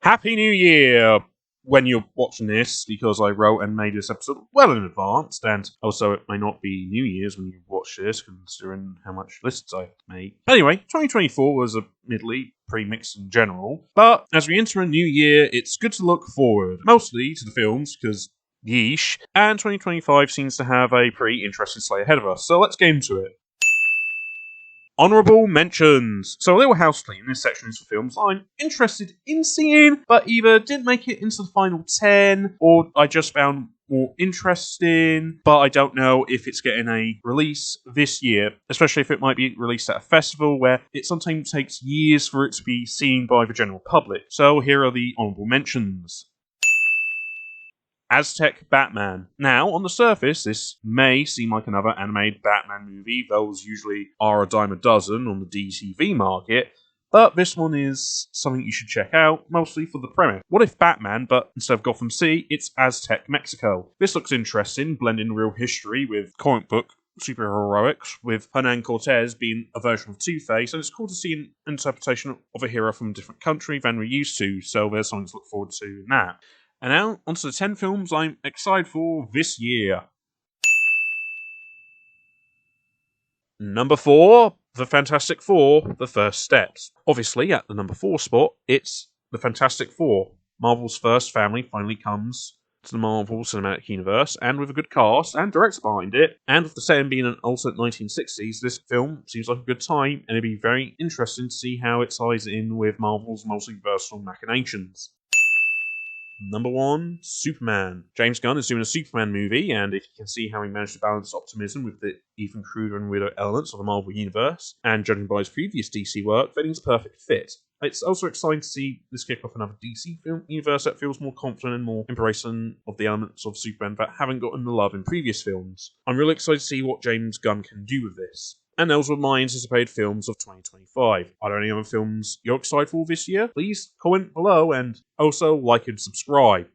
Happy New Year when you're watching this, because I wrote and made this episode well in advance, and also it may not be New Year's when you watch this, considering how much lists I have to make. Anyway, 2024 was admittedly pretty mixed in general, but as we enter a new year, it's good to look forward, mostly to the films, because yeesh, and 2025 seems to have a pretty interesting slate ahead of us, so let's get into it. Honourable mentions. So a little house clean. This section is for films I'm interested in seeing, but either didn't make it into the final 10, or I just found more interesting, but I don't know if it's getting a release this year, especially if it might be released at a festival where it sometimes takes years for it to be seen by the general public. So here are the honourable mentions. Aztec Batman. Now, on the surface, this may seem like another animated Batman movie. Those usually are a dime a dozen on the DTV market, but this one is something you should check out, mostly for the premise. What if Batman, but instead of Gotham City, it's Aztec Mexico? This looks interesting, blending real history with comic book superheroics, with Hernan Cortez being a version of Two-Face, and it's cool to see an interpretation of a hero from a different country than we're used to, so there's something to look forward to in that. And now, onto the 10 films I'm excited for this year. Number 4, The Fantastic Four, The First Steps. Obviously, at the number 4 spot, it's The Fantastic Four. Marvel's first family finally comes to the Marvel Cinematic Universe, and with a good cast and director behind it, and with the setting being an alternate 1960s, this film seems like a good time, and it'd be very interesting to see how it ties in with Marvel's multiversal machinations. Number 1, Superman. James Gunn is doing a Superman movie, and if you can see how he managed to balance optimism with the even cruder and weirder elements of the Marvel Universe, and judging by his previous DC work, then he's a perfect fit. It's also exciting to see this kick off another DC film universe that feels more confident and more embracing of the elements of Superman that haven't gotten the love in previous films. I'm really excited to see what James Gunn can do with this. And those were my anticipated films of 2025. Are there any other films you're excited for this year? Please comment below, and also like and subscribe.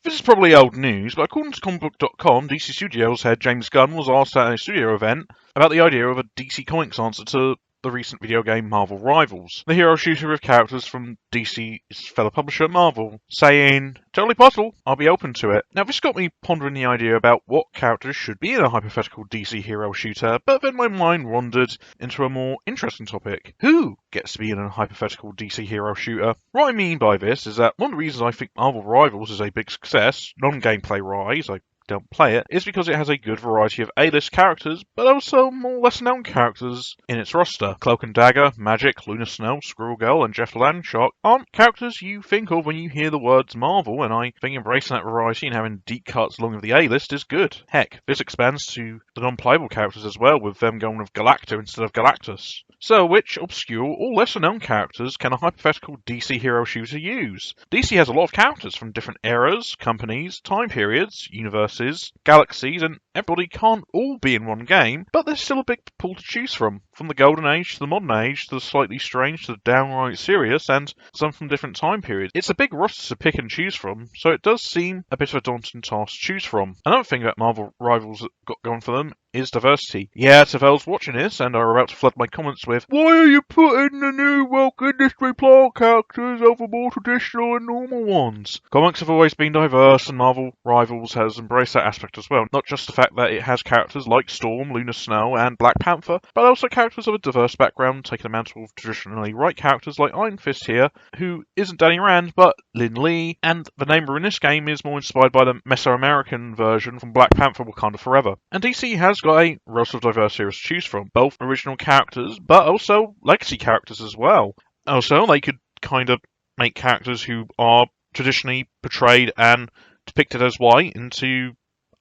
This is probably old news, but according to comicbook.com, DC Studios head James Gunn was asked at a studio event about the idea of a DC Comics answer to the recent video game Marvel Rivals, the hero shooter with characters from DC's fellow publisher Marvel, saying, "Totally possible, I'll be open to it." Now this got me pondering the idea about what characters should be in a hypothetical DC hero shooter, but then my mind wandered into a more interesting topic. Who gets to be in a hypothetical DC hero shooter? What I mean by this is that one of the reasons I think Marvel Rivals is a big success, non-gameplay wise, I don't play it, is because it has a good variety of A-list characters, but also more lesser-known characters in its roster. Cloak and Dagger, Magic, Luna Snow, Squirrel Girl, and Jeff Landshark aren't characters you think of when you hear the words Marvel, and I think embracing that variety and having deep cuts along with the A-list is good. Heck, this expands to the non-playable characters as well, with them going with Galacta instead of Galactus. So, which obscure or lesser-known characters can a hypothetical DC hero shooter use? DC has a lot of characters from different eras, companies, time periods, universes, galaxies, and everybody can't all be in one game, but there's still a big pool to choose from the Golden Age to the Modern Age, to the slightly strange to the downright serious, and some from different time periods. It's a big roster to pick and choose from, so it does seem a bit of a daunting task to choose from. Another thing that Marvel Rivals got going for them is diversity. Yeah, Tavel's watching this and are about to flood my comments with, "Why are you putting the new woke industry plant characters over more traditional and normal ones?" Comics have always been diverse, and Marvel Rivals has embraced that aspect as well. Not just the fact that it has characters like Storm, Luna Snow, and Black Panther, but also characters of a diverse background, taking the mantle of traditionally white characters like Iron Fist here, who isn't Danny Rand, but Lin Lee, and the Namer in this game is more inspired by the Mesoamerican version from Black Panther Wakanda Forever. And DC has got a roster of diverse heroes to choose from, both original characters, but also legacy characters as well. Also, they could kind of make characters who are traditionally portrayed and depicted as white into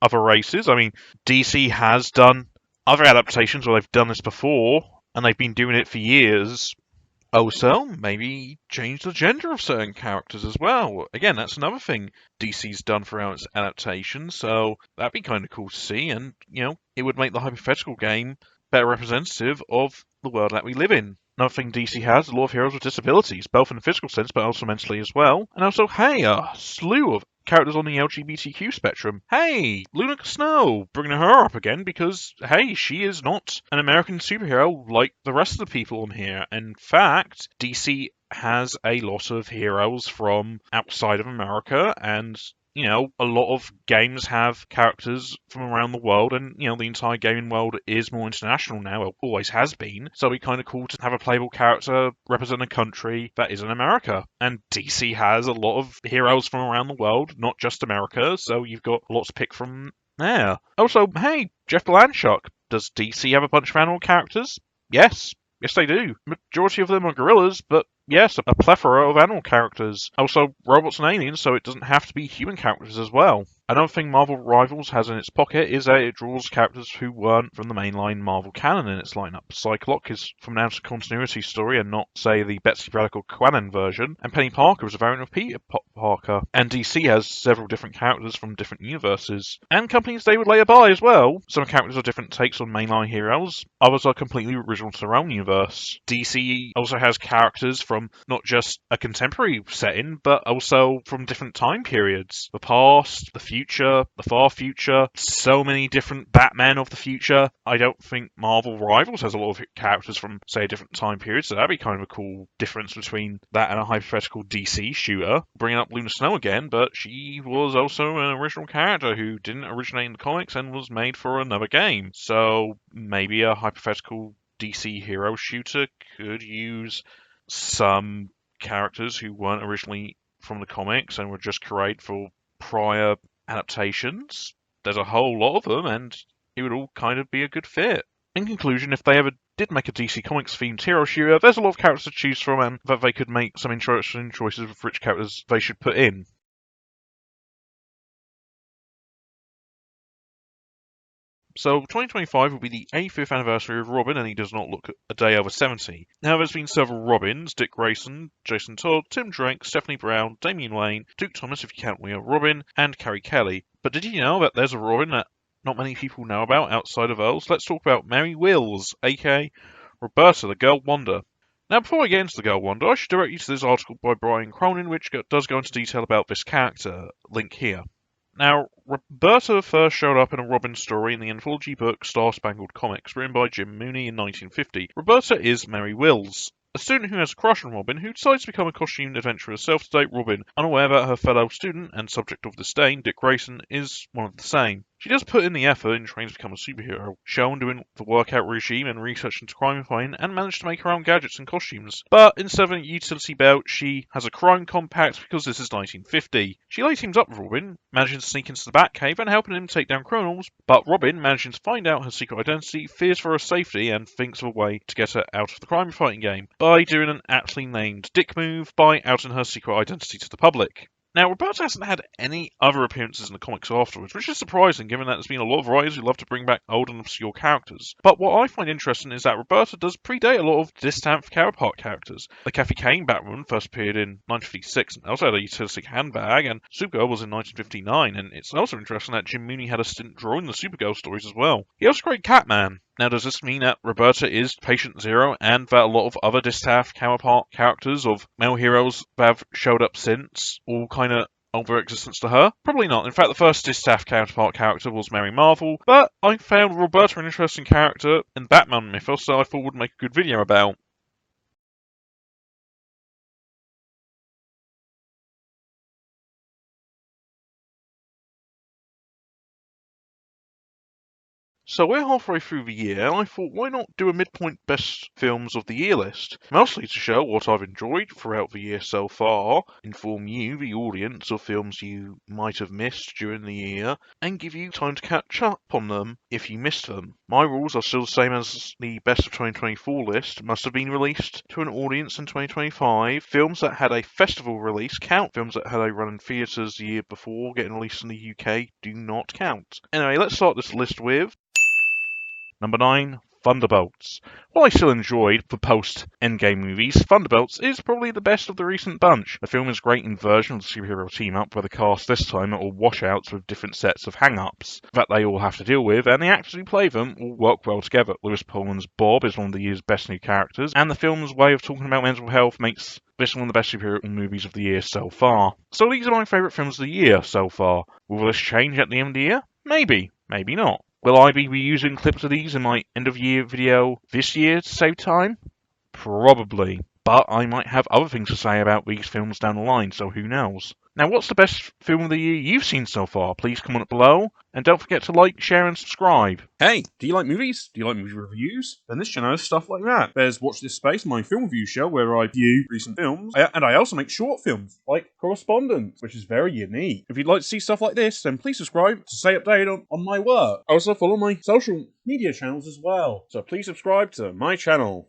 other races. I mean, DC has done other adaptations where they've done this before, and they've been doing it for years. Also, maybe change the gender of certain characters as well. Again, that's another thing DC's done throughout its adaptations, so that'd be kind of cool to see, and, it would make the hypothetical game better representative of the world that we live in. Another thing DC has, a lot of heroes with disabilities, both in the physical sense, but also mentally as well. And also, hey, a slew of characters on the LGBTQ spectrum. Hey, Luna Snow, bringing her up again because, hey, she is not an American superhero like the rest of the people on here. In fact, DC has a lot of heroes from outside of America, and a lot of games have characters from around the world, and, the entire gaming world is more international now. It always has been. So it'd be kind of cool to have a playable character represent a country that isn't America. And DC has a lot of heroes from around the world, not just America, so you've got a lot to pick from there. Also, hey, Jeff Blanchuk. Does DC have a bunch of animal characters? Yes. Yes, they do. Majority of them are gorillas, but yes, a plethora of animal characters. Also, robots and aliens, so it doesn't have to be human characters as well. Another thing Marvel Rivals has in its pocket is that it draws characters who weren't from the mainline Marvel canon in its lineup. Psylocke is from an out-of-continuity story and not, say, the Betsy Braddock or Quanon version, and Penny Parker is a variant of Peter Parker. And DC has several different characters from different universes, and companies they would later buy as well. Some characters are different takes on mainline heroes, others are completely original to their own universe. DC also has characters from not just a contemporary setting, but also from different time periods. The past, the future, the far future, so many different Batman of the future. I don't think Marvel Rivals has a lot of characters from, say, a different time period, so that'd be kind of a cool difference between that and a hypothetical DC shooter. Bringing up Luna Snow again, but she was also an original character who didn't originate in the comics and was made for another game. So maybe a hypothetical DC hero shooter could use some characters who weren't originally from the comics and were just created for prior adaptations. There's a whole lot of them, and it would all kind of be a good fit. In conclusion, if they ever did make a DC Comics themed hero shooter, there's a lot of characters to choose from, and that they could make some interesting choices of which characters they should put in. So 2025 will be the 85th anniversary of Robin, and he does not look a day over 70. Now, there's been several Robins: Dick Grayson, Jason Todd, Tim Drake, Stephanie Brown, Damian Wayne, Duke Thomas if you count Leah Robin, and Carrie Kelly. But did you know that there's a Robin that not many people know about outside of Earls? Let's talk about Mary Wills, aka Roberta, the Girl Wonder. Now, before I get into the Girl Wonder, I should direct you to this article by Brian Cronin, which does go into detail about this character. Link here. Now, Roberta first showed up in a Robin story in the anthology book Star Spangled Comics, written by Jim Mooney in 1950. Roberta is Mary Wills, a student who has a crush on Robin, who decides to become a costumed adventurer herself to date Robin, unaware that her fellow student and subject of disdain, Dick Grayson, is one of the same. She does put in the effort in training to become a superhero, shown doing the workout regime and research into crime fighting, and managed to make her own gadgets and costumes. But instead of a utility belt, she has a crime compact because this is 1950. She later teams up with Robin, managing to sneak into the Batcave and helping him take down criminals, but Robin, managing to find out her secret identity, fears for her safety and thinks of a way to get her out of the crime fighting game by doing an aptly named dick move by outing her secret identity to the public. Now, Roberta hasn't had any other appearances in the comics afterwards, which is surprising given that there's been a lot of writers who love to bring back old and obscure characters. But what I find interesting is that Roberta does predate a lot of distant counterpart characters. The Kathy Kane Batwoman first appeared in 1956 and also had a utility handbag, and Supergirl was in 1959, and it's also interesting that Jim Mooney had a stint drawing the Supergirl stories as well. He also created Catman. Now, does this mean that Roberta is Patient Zero and that a lot of other distaff counterpart characters of male heroes that have showed up since all kind of owe their existence to her? Probably not. In fact, the first distaff counterpart character was Mary Marvel, but I found Roberta an interesting character in Batman mythos that I thought would make a good video about. So we're halfway through the year, and I thought, why not do a midpoint best films of the year list? Mostly to show what I've enjoyed throughout the year so far, inform you, the audience, of films you might have missed during the year, and give you time to catch up on them if you missed them. My rules are still the same as the best of 2024 list, must have been released to an audience in 2025. Films that had a festival release count. Films that had a run in theatres the year before getting released in the UK do not count. Anyway, let's start this list with Number 9, Thunderbolts. While I still enjoyed the post-Endgame movies, Thunderbolts is probably the best of the recent bunch. The film is great in version of the superhero team-up, where the cast this time are all washouts with different sets of hang-ups that they all have to deal with, and the actors who play them all work well together. Lewis Pullman's Bob is one of the year's best new characters, and the film's way of talking about mental health makes this is one of the best superhero movies of the year so far. So these are my favourite films of the year so far. Will this change at the end of the year? Maybe, maybe not. Will I be reusing clips of these in my end of year video this year to save time? Probably. But I might have other things to say about these films down the line, so who knows. Now, what's the best film of the year you've seen so far? Please comment below, and don't forget to like, share, and subscribe. Hey, do you like movies? Do you like movie reviews? Then this channel has stuff like that. There's Watch This Space, my film review show, where I view recent films, and I also make short films, like Correspondence, which is very unique. If you'd like to see stuff like this, then please subscribe to stay updated on my work. Also follow my social media channels as well, so please subscribe to my channel.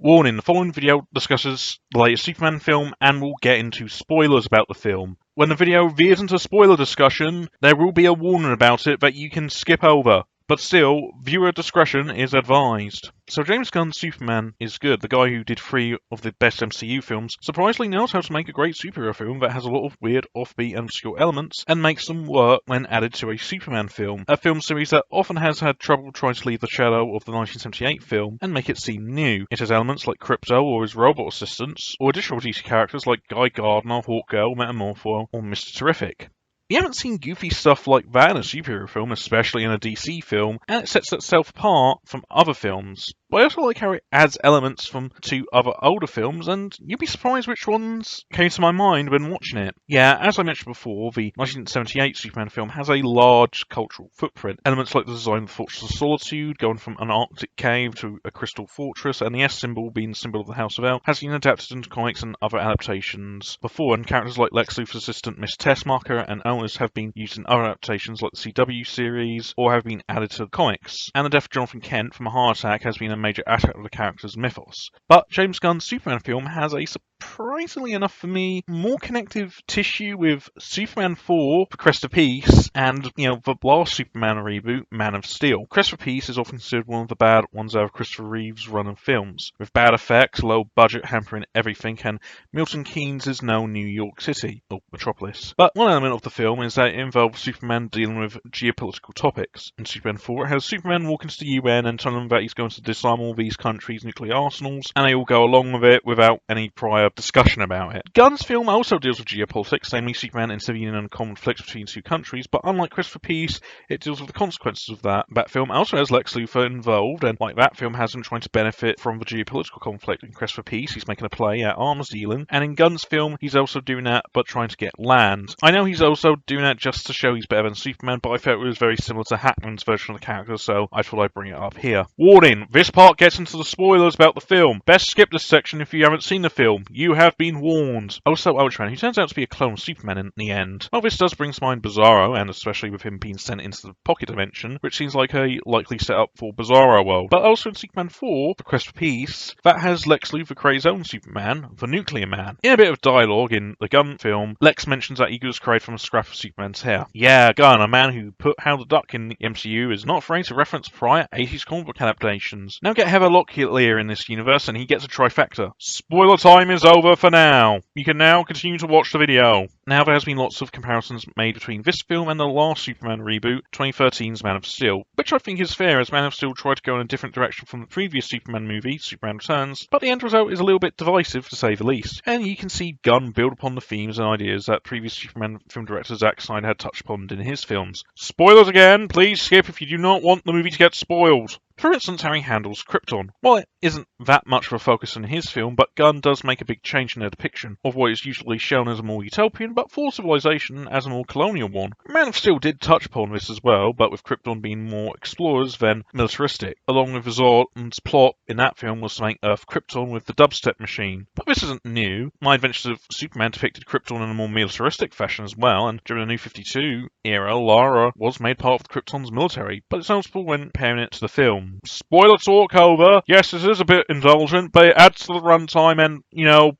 Warning, the following video discusses the latest Superman film and will get into spoilers about the film. When the video veers into spoiler discussion, there will be a warning about it that you can skip over. But still, viewer discretion is advised. So James Gunn's Superman is good. The guy who did 3 of the best MCU films surprisingly knows how to make a great superhero film that has a lot of weird, offbeat and obscure elements and makes them work when added to a Superman film. A film series that often has had trouble trying to leave the shadow of the 1978 film and make it seem new. It has elements like Krypto or his robot assistants, or additional DC characters like Guy Gardner, Hawkgirl, Metamorpho, or Mr. Terrific. We haven't seen goofy stuff like that in a superhero film, especially in a DC film, and it sets itself apart from other films. But I also like how it adds elements from 2 other older films, and you'd be surprised which ones came to my mind when watching it. Yeah, as I mentioned before, the 1978 Superman film has a large cultural footprint. Elements like the design of the Fortress of Solitude, going from an Arctic cave to a crystal fortress, and the S symbol being the symbol of the House of El, has been adapted into comics and other adaptations before, and characters like Lex Luthor's assistant Miss Tessmacher and Owners have been used in other adaptations like the CW series, or have been added to the comics. And the death of Jonathan Kent from a heart attack has been a major aspect of the character's mythos. But James Gunn's Superman film has a surprisingly enough for me, more connective tissue with Superman 4, The Crest of Peace, and, the last Superman reboot, Man of Steel. Crest of Peace is often considered one of the bad ones out of Christopher Reeve's run of films, with bad effects, low budget hampering everything, and Milton Keynes' no New York City, or Metropolis. But one element of the film is that it involves Superman dealing with geopolitical topics. In Superman 4, it has Superman walking to the UN and telling them that he's going to disarm all these countries' nuclear arsenals, and they all go along with it without any prior discussion about it. Gunn's film also deals with geopolitics, namely Superman intervening in conflicts between 2 countries, but unlike Christopher Peace, it deals with the consequences of that. That film also has Lex Luthor involved, and like that film has him trying to benefit from the geopolitical conflict. In Christopher Peace, he's making a play at arms dealing, and in Gunn's film, he's also doing that, but trying to get land. I know he's also doing that just to show he's better than Superman, but I felt it was very similar to Hackman's version of the character, so I thought I'd bring it up here. Warning, this part gets into the spoilers about the film. Best skip this section if you haven't seen the film. You have been warned. Also, Ultraman, who turns out to be a clone of Superman in the end. Well, this does bring to mind Bizarro, and especially with him being sent into the pocket dimension, which seems like a likely setup for Bizarro World. But also in Superman 4, The Quest for Peace, that has Lex Luthor create his own Superman, the Nuclear Man. In a bit of dialogue in the Gunn film, Lex mentions that he was created from a scrap of Superman's hair. Yeah, Gunn, a man who put Howard the Duck in the MCU, is not afraid to reference prior 80s comic book adaptations. Now get Heather Locklear in this universe, and he gets a trifecta. Spoiler time is over for now. You can now continue to watch the video. Now there has been lots of comparisons made between this film and the last Superman reboot, 2013's Man of Steel, which I think is fair, as Man of Steel tried to go in a different direction from the previous Superman movie, Superman Returns, but the end result is a little bit divisive, to say the least. And you can see Gunn build upon the themes and ideas that previous Superman film director Zack Snyder had touched upon in his films. Spoilers again, please skip if you do not want the movie to get spoiled. For instance, how he handles Krypton. Well, it isn't that much of a focus in his film, but Gunn does make a big change in their depiction of what is usually shown as a more utopian, but for civilization as a more colonial one. Man of Steel did touch upon this as well, but with Krypton being more explorers than militaristic. Along with Zordon's plot in that film was to make Earth Krypton with the dubstep machine. But this isn't new. My Adventures of Superman depicted Krypton in a more militaristic fashion as well, and during the New 52 era, Lara was made part of Krypton's military, but it's noticeable when comparing it to the film. Spoiler talk over. Yes, this is a bit indulgent, but it adds to the runtime and,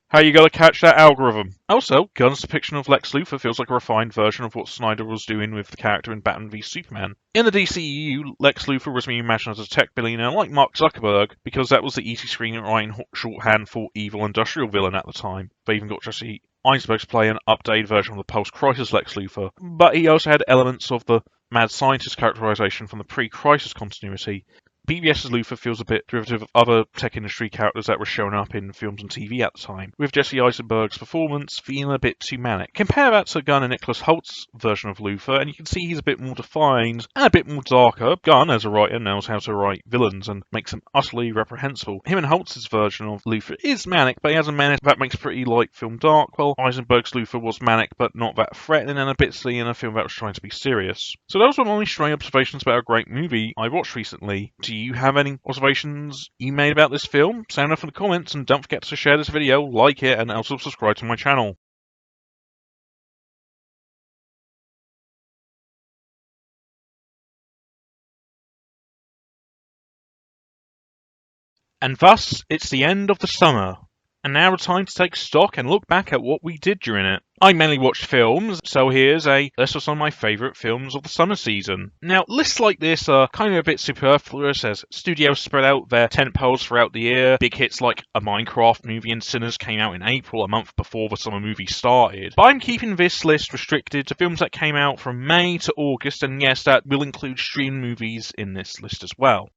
how you gotta catch that algorithm. Also, Gunn's depiction of Lex Luthor feels like a refined version of what Snyder was doing with the character in Batman v Superman. In the DCEU, Lex Luthor was being imagined as a tech billionaire like Mark Zuckerberg, because that was the easy screenwriting shorthand for evil industrial villain at the time. They even got Jesse Eisenberg to play an updated version of the post-crisis Lex Luthor, but he also had elements of the mad scientist characterization from the pre-crisis continuity. BVS's Luther feels a bit derivative of other tech industry characters that were showing up in films and TV at the time, with Jesse Eisenberg's performance feeling a bit too manic. Compare that to Gunn and Nicholas Holt's version of Luther, and you can see he's a bit more defined and a bit more darker. Gunn, as a writer, knows how to write villains and makes them utterly reprehensible. Him and Holtz's version of Luther is manic, but he has a manic that makes pretty light film dark, while Eisenberg's Luther was manic but not that threatening and a bit silly in a film that was trying to be serious. So those were my stray observations about a great movie I watched recently. Do you have any observations you made about this film? Sound off in the comments, and don't forget to share this video, like it, and also subscribe to my channel. And thus, it's the end of the summer. And now it's time to take stock and look back at what we did during it. I mainly watched films, so here's a list of some of my favourite films of the summer season. Now, lists like this are kind of a bit superfluous as studios spread out their tentpoles throughout the year. Big hits like a Minecraft movie and Sinners came out in April, a month before the summer movie started. But I'm keeping this list restricted to films that came out from May to August, and yes, that will include streamed movies in this list as well.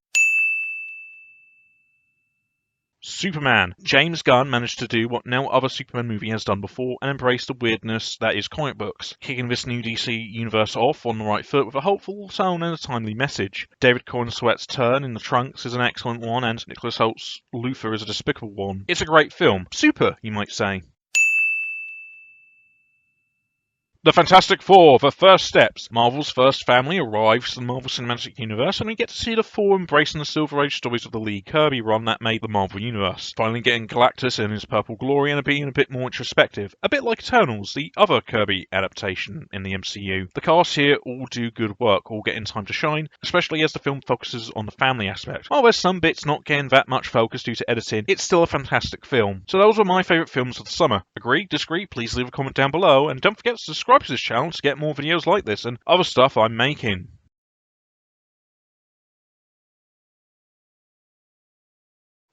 Superman. James Gunn managed to do what no other Superman movie has done before and embrace the weirdness that is comic books, kicking this new DC universe off on the right foot with a hopeful tone and a timely message. David Cornsweet's turn in the Trunks is an excellent one, and Nicholas Holt's Luthor is a despicable one. It's a great film. Super, you might say. The Fantastic Four, The First Steps. Marvel's first family arrives to the Marvel Cinematic Universe, and we get to see the four embracing the Silver Age stories of the Lee Kirby run that made the Marvel Universe. Finally getting Galactus in his purple glory and being a bit more introspective. A bit like Eternals, the other Kirby adaptation in the MCU. The cast here all do good work, all getting time to shine, especially as the film focuses on the family aspect. While there's some bits not getting that much focus due to editing, it's still a fantastic film. So those were my favourite films of the summer. Agree? Disagree? Please leave a comment down below, and don't forget to subscribe to this channel to get more videos like this and other stuff I'm making.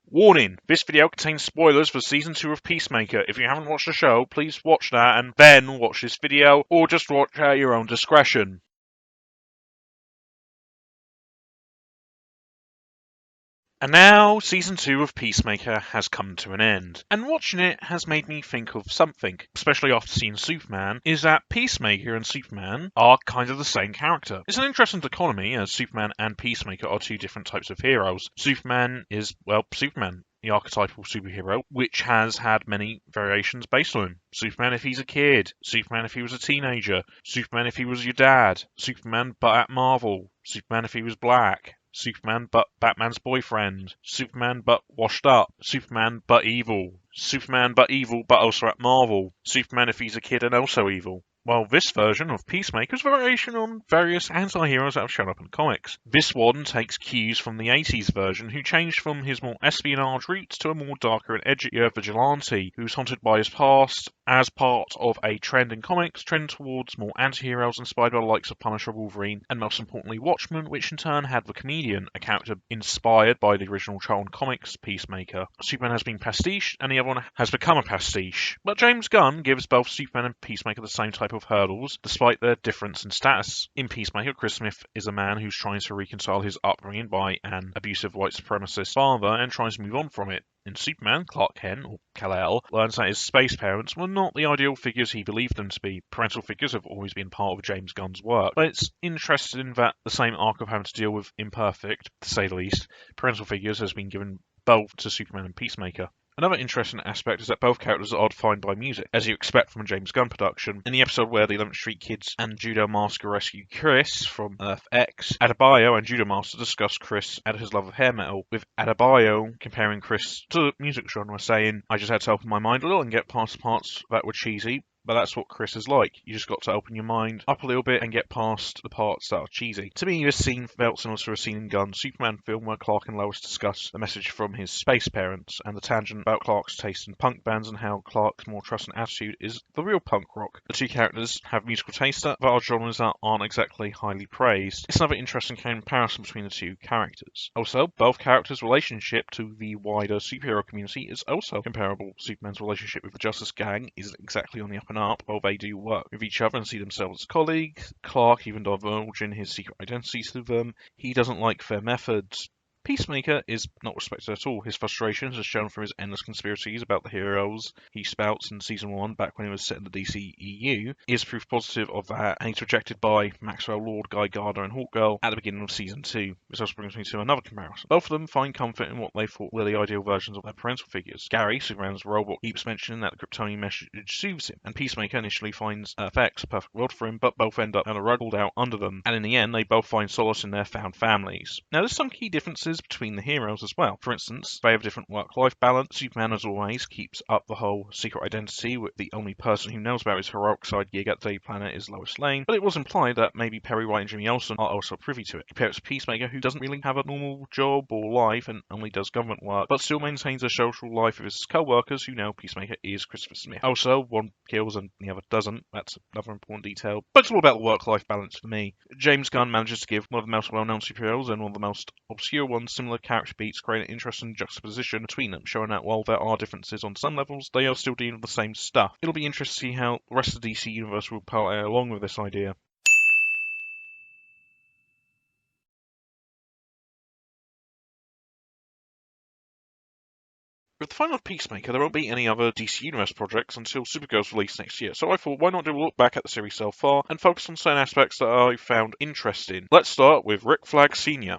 Warning, this video contains spoilers for Season 2 of Peacemaker. If you haven't watched the show, please watch that and then watch this video, or just watch at your own discretion. And now, Season 2 of Peacemaker has come to an end, and watching it has made me think of something, especially after seeing Superman, is that Peacemaker and Superman are kind of the same character. It's an interesting dichotomy, as Superman and Peacemaker are two different types of heroes. Superman is, well, Superman, the archetypal superhero, which has had many variations based on him. Superman if he's a kid, Superman if he was a teenager, Superman if he was your dad, Superman but at Marvel, Superman if he was black, Superman but Batman's boyfriend, Superman but washed up, Superman but evil but also at Marvel, Superman if he's a kid and also evil. Well, this version of Peacemaker is a variation on various anti-heroes that have shown up in the comics. This one takes cues from the 80s version, who changed from his more espionage roots to a more darker and edgier vigilante, who's haunted by his past as part of a trend in comics, trend towards more anti-heroes inspired by the likes of Punisher, Wolverine, and most importantly Watchmen, which in turn had the Comedian, a character inspired by the original Charlton Comics Peacemaker. Superman has been pastiche, and the other one has become a pastiche. But James Gunn gives both Superman and Peacemaker the same type of hurdles, despite their difference in status. In Peacemaker, Chris Smith is a man who's trying to reconcile his upbringing by an abusive white supremacist father and tries to move on from it. In Superman, Clark Kent, or Kal-El, learns that his space parents were not the ideal figures he believed them to be. Parental figures have always been part of James Gunn's work, but it's interesting that the same arc of having to deal with imperfect, to say the least, parental figures has been given both to Superman and Peacemaker. Another interesting aspect is that both characters are defined by music, as you expect from a James Gunn production. In the episode where the 11th Street Kids and Judo Master rescue Chris from Earth X, Adebayo and Judo Master discuss Chris and his love of hair metal, with Adebayo comparing Chris to the music genre, saying, "I just had to open my mind a little and get past the parts that were cheesy, but that's what Chris is like. You just got to open your mind up a little bit and get past the parts that are cheesy." To me, this scene felt similar to a scene in Gunn's Superman film where Clark and Lois discuss the message from his space parents, and the tangent about Clark's taste in punk bands and how Clark's more trusting attitude is the real punk rock. The two characters have musical tastes that are genres that aren't exactly highly praised. It's another interesting comparison between the two characters. Also, both characters' relationship to the wider superhero community is also comparable. Superman's relationship with the Justice Gang isn't exactly on the up and up, while they do work with each other and see themselves as colleagues. Clark even divulging his secret identity to them. He doesn't like their methods. Peacemaker is not respected at all. His frustrations are shown from his endless conspiracies about the heroes he spouts in Season 1 back when he was set in the DC EU. He is proof positive of that, and he's rejected by Maxwell Lord, Guy Gardner, and Hawkgirl at the beginning of Season 2. This also brings me to another comparison. Both of them find comfort in what they thought were the ideal versions of their parental figures. Gary, Superman's robot, keeps mentioning that the Kryptonian message soothes him, and Peacemaker initially finds Earth-X a perfect world for him, but both end up having a rug pulled out under them, and in the end they both find solace in their found families. Now there's some key differences between the heroes as well. For instance, they have a different work-life balance. Superman, as always, keeps up the whole secret identity, with the only person who knows about his heroic side gig at Day Planet is Lois Lane, but it was implied that maybe Perry White and Jimmy Olsen are also privy to it. Compare it to Peacemaker, who doesn't really have a normal job or life and only does government work, but still maintains a social life with his co-workers who know Peacemaker is Christopher Smith. Also, one kills and the other doesn't. That's another important detail, but it's all about the work-life balance for me. James Gunn manages to give one of the most well-known superheroes and one of the most obscure ones similar character beats, creating an interesting juxtaposition between them, showing that while there are differences on some levels, they are still dealing with the same stuff. It'll be interesting to see how the rest of the DC universe will play along with this idea. With the final Peacemaker, there won't be any other DC Universe projects until Supergirl's release next year, so I thought why not do a look back at the series so far and focus on certain aspects that I found interesting. Let's start with Rick Flag Sr.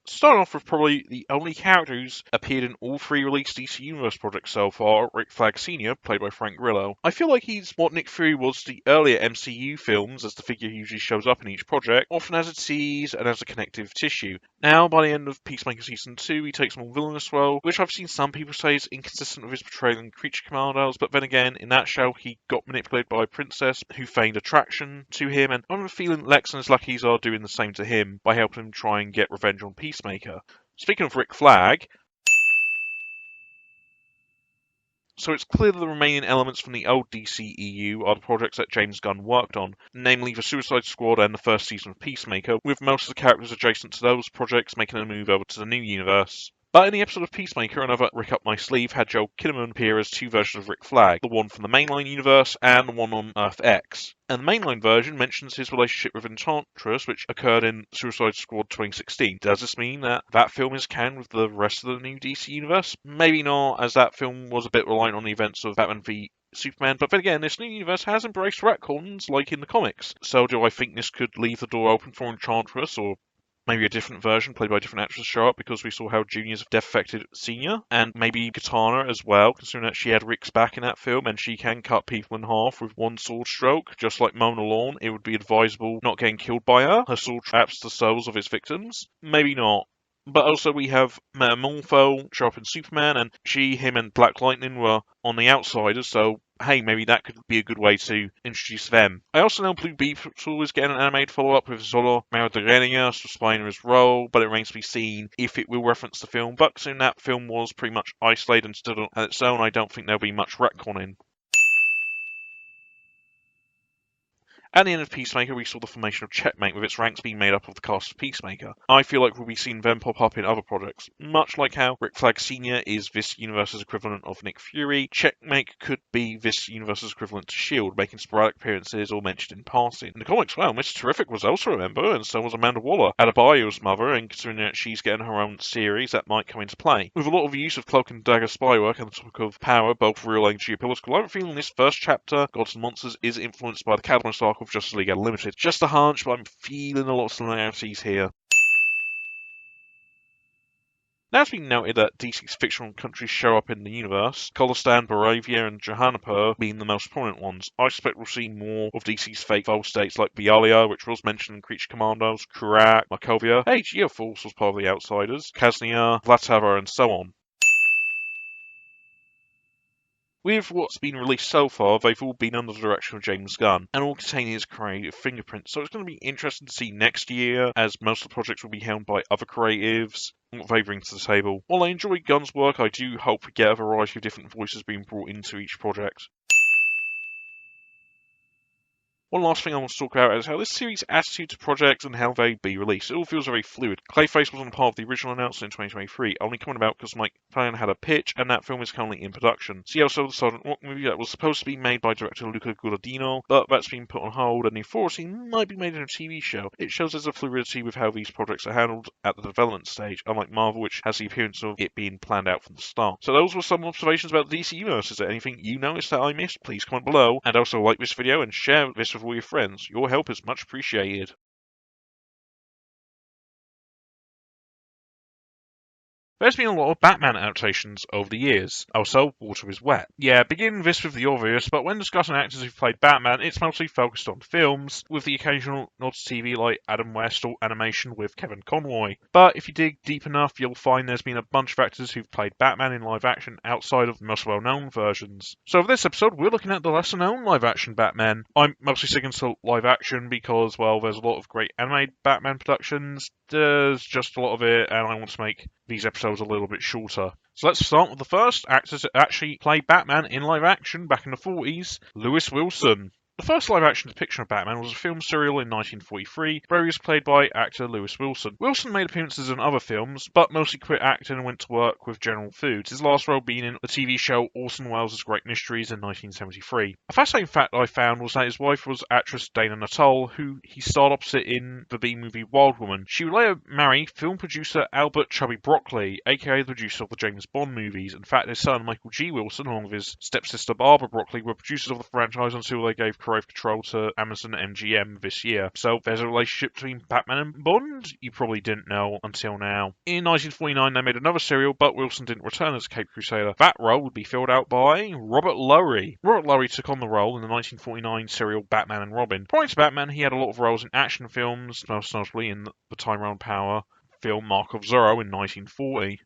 Starting off with probably the only character who's appeared in all three released DC Universe projects so far, Rick Flag Sr., played by Frank Grillo. I feel like he's what Nick Fury was to the earlier MCU films, as the figure usually shows up in each project, often as a tease and as a connective tissue. Now, by the end of Peacemaker Season 2, he takes a more villainous role, which I've seen some people say is inconsistent with his portrayal in Creature Commandos, but then again, in that show, he got manipulated by a princess who feigned attraction to him, and I have a feeling Lex and his Luckies are doing the same to him by helping him try and get revenge on Peacemaker. Speaking of Rick Flag, so it's clear that the remaining elements from the old DC EU are the projects that James Gunn worked on, namely the Suicide Squad and the first season of Peacemaker, with most of the characters adjacent to those projects making a move over to the new universe. But in the episode of Peacemaker, another Rick up my sleeve had Joel Kinnaman appear as two versions of Rick Flag, the one from the mainline universe and the one on Earth-X. And the mainline version mentions his relationship with Enchantress, which occurred in Suicide Squad 2016. Does this mean that that film is canon with the rest of the new DC universe? Maybe not, as that film was a bit reliant on the events of Batman v Superman, but then again, this new universe has embraced retcons like in the comics. So do I think this could leave the door open for Enchantress, or maybe a different version played by a different actress show up, because we saw how Junior's death affected Senior, and maybe Katana as well, considering that she had Rick's back in that film and she can cut people in half with one sword stroke, just like Mona Lawn. It would be advisable not getting killed by her. Her sword traps the souls of its victims. Maybe not. But also we have Metamorpho show up in Superman, and him and Black Lightning were on the Outsiders, so hey, maybe that could be a good way to introduce them. I also know Blue Beetle is getting an animated follow-up with Zolo Maradreñas supplying his role, but it remains to be seen if it will reference the film. But soon that film was pretty much isolated and stood on its own, I don't think there'll be much retconning. At the end of Peacemaker, we saw the formation of Checkmate, with its ranks being made up of the cast of Peacemaker. I feel like we'll be seeing them pop up in other projects. Much like how Rick Flag Sr. is this universe's equivalent of Nick Fury, Checkmate could be this universe's equivalent to S.H.I.E.L.D., making sporadic appearances or mentioned in passing. In the comics, well, Mr. Terrific was also a member, and so was Amanda Waller, Adebayo's mother, and considering that she's getting her own series, that might come into play. With a lot of use of Cloak and Dagger spy work and the topic of power, both real and geopolitical, I have a feeling this first chapter, Gods and Monsters, is influenced by the Catalyst arc of Justice League Unlimited. Just a hunch, but I'm feeling a lot of similarities here. Now it's been noted that DC's fictional countries show up in the universe, Kolistan, Baravia, and Johannapur being the most prominent ones. I suspect we'll see more of DC's fake foe states like Bialia, which was mentioned in Creature Commandos, Kurak, Markovia, Geoforce was part of the Outsiders, Kaznia, Vlatava, and so on. With what's been released so far, they've all been under the direction of James Gunn, and all contain his creative fingerprint, so it's going to be interesting to see next year, as most of the projects will be held by other creatives, what they bring to the table. While I enjoy Gunn's work, I do hope we get a variety of different voices being brought into each project. One last thing I want to talk about is how this series' attitude to projects and how they be released. It all feels very fluid. Clayface wasn't part of the original announcement in 2023, only coming about because Mike Flanagan had a pitch and that film is currently in production. So he also decided on a movie that was supposed to be made by director Luca Guadagnino, but that's been put on hold and the authority might be made in a TV show. It shows there's a fluidity with how these projects are handled at the development stage, unlike Marvel, which has the appearance of it being planned out from the start. So those were some observations about the DC Universe. Is there anything you noticed that I missed? Please comment below, and also like this video and share this with all your friends. Your help is much appreciated. There's been a lot of Batman adaptations over the years. Also, Water is Wet. Yeah, begin this with the obvious, but when discussing actors who've played Batman, it's mostly focused on films, with the occasional nod to TV like Adam West or animation with Kevin Conroy. But if you dig deep enough, you'll find there's been a bunch of actors who've played Batman in live action outside of the most well-known versions. So for this episode, we're looking at the lesser-known live-action Batman. I'm mostly sticking to live action because, well, there's a lot of great animated Batman productions. There's just a lot of it, and I want to make these episodes a little bit shorter. So let's start with the first actor to actually play Batman in live action back in the 40s, Lewis Wilson. The first live-action depiction of Batman was a film serial in 1943, where he was played by actor Lewis Wilson. Wilson made appearances in other films, but mostly quit acting and went to work with General Foods, his last role being in the TV show Orson Welles' Great Mysteries in 1973. A fascinating fact I found was that his wife was actress Dana Nuttall, who he starred opposite in the B-movie Wild Woman. She would later marry film producer Albert Chubby Broccoli, aka the producer of the James Bond movies. In fact, his son Michael G. Wilson, along with his stepsister Barbara Broccoli, were producers of the franchise until they gave creative control to Amazon MGM this year. So there's a relationship between Batman and Bond you probably didn't know until now. In 1949 they made another serial, but Wilson didn't return as Cape Crusader. That role would be filled out by Robert Lowry. Robert Lowry took on the role in the 1949 serial Batman and Robin. Prior to Batman, he had a lot of roles in action films, most notably in the Tyrone Power film Mark of Zorro in 1940.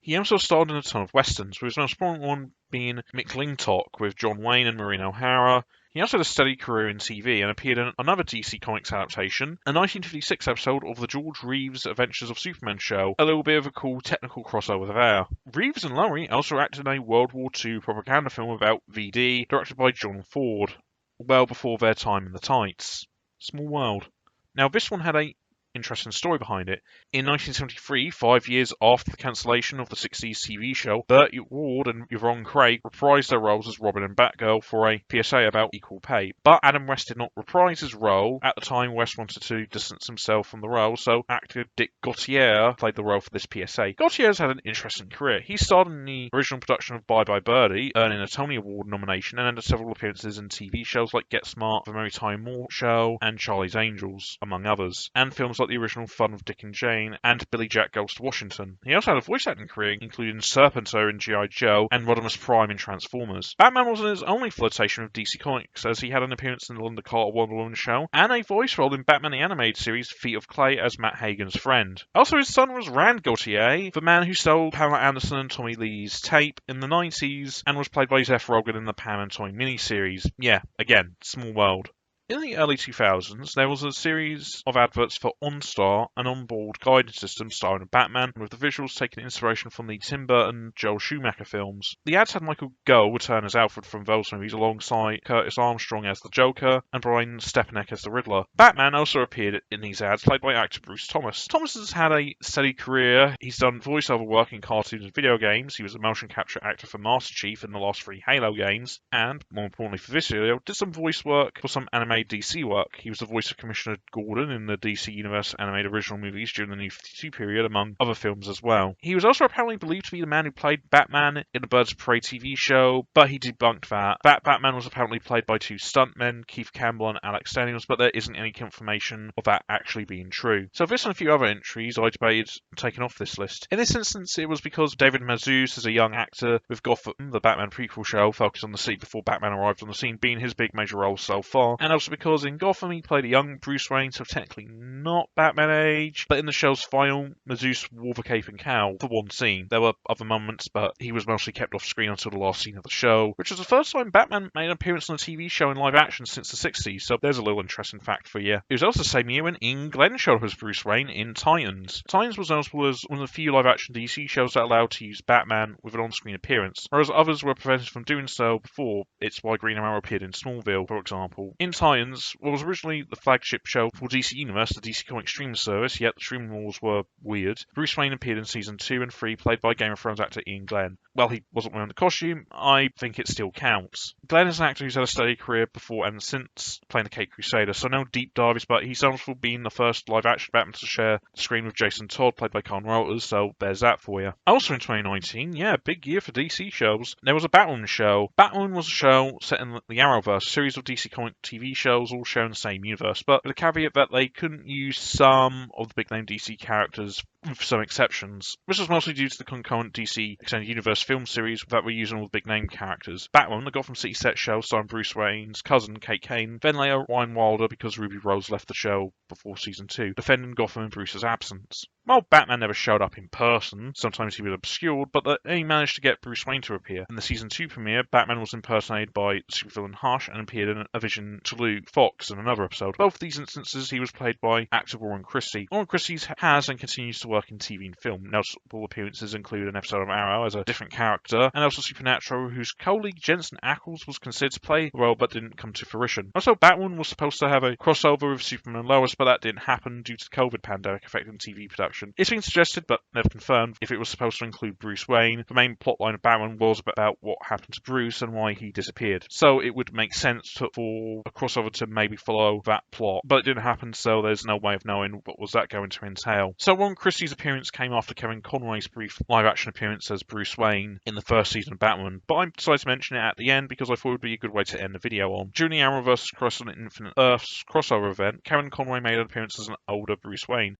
He also starred in a ton of westerns, with his most prominent one being McLintock with John Wayne and Maureen O'Hara. He also had a steady career in TV and appeared in another DC Comics adaptation, a 1956 episode of the George Reeves Adventures of Superman show, a little bit of a cool technical crossover there. Reeves and Lowry also acted in a World War II propaganda film about VD, directed by John Ford, well before their time in the tights. Small world. Now this one had a interesting story behind it. In 1973, 5 years after the cancellation of the 60s TV show, Burt Ward and Yvonne Craig reprised their roles as Robin and Batgirl for a PSA about equal pay. But Adam West did not reprise his role. At the time, West wanted to distance himself from the role, so actor Dick Gautier played the role for this PSA. Gautier's had an interesting career. He starred in the original production of Bye Bye Birdie, earning a Tony Award nomination, and had several appearances in TV shows like Get Smart, The Mary Tyler Moore Show, and Charlie's Angels, among others, and films like the original Fun of Dick and Jane and Billy Jack Goes to Washington. He also had a voice acting career, including Serpentor in G.I. Joe and Rodimus Prime in Transformers. Batman wasn't his only flirtation with DC Comics, as he had an appearance in the Linda Carter Wonder Woman show and a voice role in Batman the Animated Series Feet of Clay as Matt Hagen's friend. Also, his son was Rand Gautier, the man who stole Pamela Anderson and Tommy Lee's tape in the 90s and was played by Seth Rogen in the Pam and Tommy miniseries. Yeah, again, small world. In the early 2000s, there was a series of adverts for OnStar, an onboard guidance system starring Batman, with the visuals taking inspiration from the Tim Burton Joel Schumacher films. The ads had Michael Gough return as Alfred from those movies alongside Curtis Armstrong as the Joker and Brian Stepanek as the Riddler. Batman also appeared in these ads, played by actor Bruce Thomas. Thomas has had a steady career. He's done voiceover work in cartoons and video games. He was a motion capture actor for Master Chief in the last 3 Halo games, and, more importantly for this video, did some voice work for some animated DC work. He was the voice of Commissioner Gordon in the DC Universe animated original movies during the New 52 period, among other films as well. He was also apparently believed to be the man who played Batman in the Birds of Prey TV show, but he debunked that. Batman was apparently played by 2 stuntmen, Keith Campbell and Alex Daniels, but there isn't any confirmation of that actually being true. So this and a few other entries I debated taking off this list. In this instance, it was because David Mazouz is a young actor with Gotham, the Batman prequel show, focused on the scene before Batman arrived on the scene, being his big major role so far, and also because in Gotham he played a young Bruce Wayne, so technically not Batman age, but in the show's final, Mazouz wore the cape and cowl for one scene. There were other moments, but he was mostly kept off screen until the last scene of the show, which was the first time Batman made an appearance on a TV show in live action since the 60s, so there's a little interesting fact for you. It was also the same year when Ian Glenn showed up as Bruce Wayne in Titans. Titans was notable as one of the few live action DC shows that allowed to use Batman with an on-screen appearance, whereas others were prevented from doing so before. It's why Green Arrow appeared in Smallville, for example. In Titans, Titans was originally the flagship show for DC Universe, the DC Comics streaming service, yet the streaming rules were weird. Bruce Wayne appeared in season 2 and 3, played by Game of Thrones actor Ian Glenn. While he wasn't wearing the costume, I think it still counts. Glenn is an actor who's had a steady career before and since playing the Caped Crusader, so no deep dives, but he's known for being the first live-action Batman to share the screen with Jason Todd, played by Colin Reuters, so there's that for you. Also in 2019, big year for DC shows. There was a Batwoman show. Batwoman was a show set in the Arrowverse, a series of DC comic TV shows all sharing the same universe, but with a caveat that they couldn't use some of the big-name DC characters, with some exceptions. This was mostly due to the concurrent DC Extended Universe film series that were using all the big-name characters. Batwoman, the Gotham City set show starring Bruce Wayne's cousin, Kate Kane, then later Ryan Wilder because Ruby Rose left the show before season 2, defending Gotham in Bruce's absence. While Batman never showed up in person, sometimes he was obscured, but he managed to get Bruce Wayne to appear. In the season 2 premiere, Batman was impersonated by supervillain Hush and appeared in a vision to Luke Fox in another episode. Both these instances, he was played by actor Warren Christie. Warren Christie has and continues to work in TV and film. Notable appearances include an episode of Arrow as a different character, and also Supernatural, whose colleague Jensen Ackles was considered to play the role but didn't come to fruition. Also, Batwoman was supposed to have a crossover with Superman and Lois, but that didn't happen due to the COVID pandemic affecting TV production. It's been suggested, but never confirmed, if it was supposed to include Bruce Wayne. The main plotline of Batman was about what happened to Bruce and why he disappeared. So it would make sense for a crossover to maybe follow that plot, but it didn't happen, so there's no way of knowing what was that going to entail. So Warren Christie's appearance came after Kevin Conroy's brief live-action appearance as Bruce Wayne in the first season of Batman, but I decided to mention it at the end because I thought it would be a good way to end the video on. During the Arrowverse Cross on Infinite Earths crossover event, Kevin Conroy made an appearance as an older Bruce Wayne.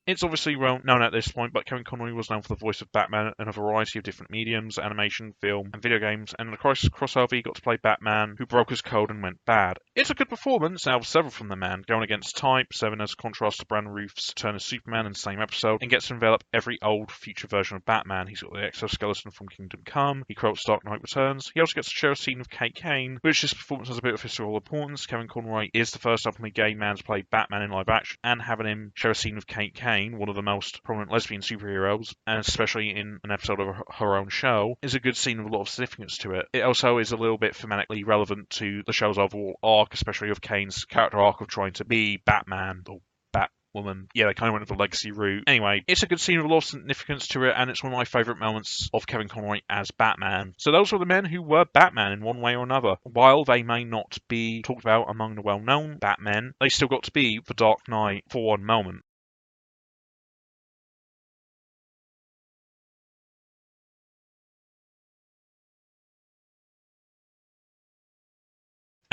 It's obviously well known at this point, but Kevin Conroy was known for the voice of Batman in a variety of different mediums, animation, film, and video games, and in the Crisis crossover he got to play Batman, who broke his code and went bad. It's a good performance out of several from the man, going against type, serving as a contrast to Brandon Routh's turn as Superman in the same episode, and gets to envelop every old future version of Batman. He's got the exoskeleton from Kingdom Come, he quotes Dark Knight Returns, he also gets to share a scene with Kate Kane, which this performance has a bit of historical importance. Kevin Conroy is the first openly gay man to play Batman in live action, and having him share a scene with Kate Kane, one of the most prominent lesbian superheroes, and especially in an episode of her own show, is a good scene with a lot of significance to it. It also is a little bit thematically relevant to the show's overall arc, especially of Kane's character arc of trying to be Batman, or Batwoman. Yeah, they kind of went with the legacy route. Anyway, it's a good scene with a lot of significance to it, and it's one of my favourite moments of Kevin Conroy as Batman. So those were the men who were Batman in one way or another. While they may not be talked about among the well-known Batmen, they still got to be the Dark Knight for one moment.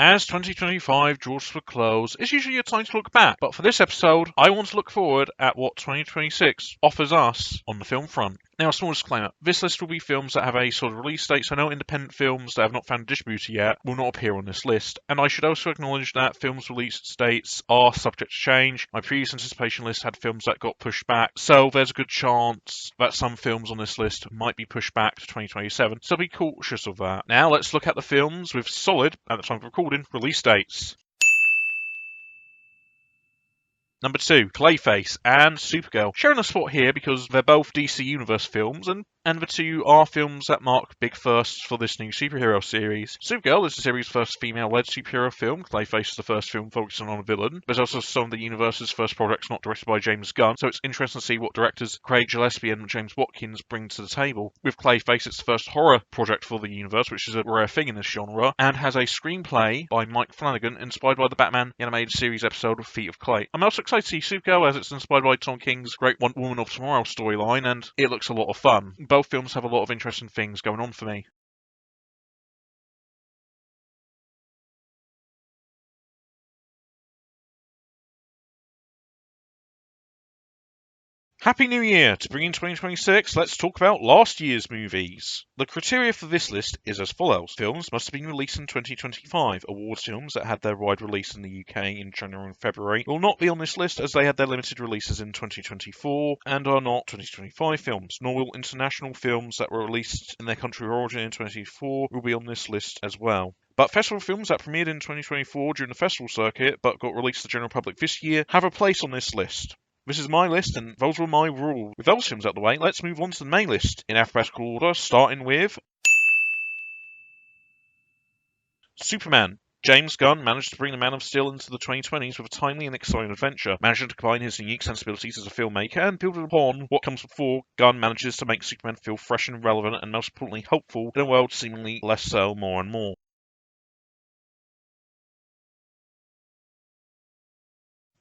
As 2025 draws to a close, it's usually a time to look back, but for this episode, I want to look forward at what 2026 offers us on the film front. Now, a small disclaimer, this list will be films that have a sort of release date, so no independent films that have not found a distributor yet will not appear on this list. And I should also acknowledge that films' release dates are subject to change. My previous anticipation list had films that got pushed back, so there's a good chance that some films on this list might be pushed back to 2027, so be cautious of that. Now, let's look at the films with solid, at the time of recording, release dates. Number 2, Clayface and Supergirl. Sharing a spot here because they're both DC Universe films, and the two are films that mark big firsts for this new superhero series. Supergirl is the series' first female-led superhero film. Clayface is the first film focusing on a villain. There's also some of the universe's first projects not directed by James Gunn, so it's interesting to see what directors Craig Gillespie and James Watkins bring to the table. With Clayface, it's the first horror project for the universe, which is a rare thing in this genre, and has a screenplay by Mike Flanagan inspired by the Batman animated series episode of Feet of Clay. I'm also excited to see Supergirl as it's inspired by Tom King's Great Woman of Tomorrow storyline, and it looks a lot of fun. Both films have a lot of interesting things going on for me. Happy New Year! To bring in 2026, let's talk about last year's movies. The criteria for this list is as follows. Films must have been released in 2025. Awards films that had their wide release in the UK in January and February will not be on this list as they had their limited releases in 2024 and are not 2025 films. Nor will international films that were released in their country of origin in 2024 will be on this list as well. But festival films that premiered in 2024 during the festival circuit but got released to the general public this year have a place on this list. This is my list, and those were my rules. With those films out of the way, let's move on to the main list in alphabetical order, starting with Superman. James Gunn managed to bring the Man of Steel into the 2020s with a timely and exciting adventure, managing to combine his unique sensibilities as a filmmaker and building upon what comes before. Gunn manages to make Superman feel fresh and relevant and most importantly hopeful in a world seemingly less so more and more.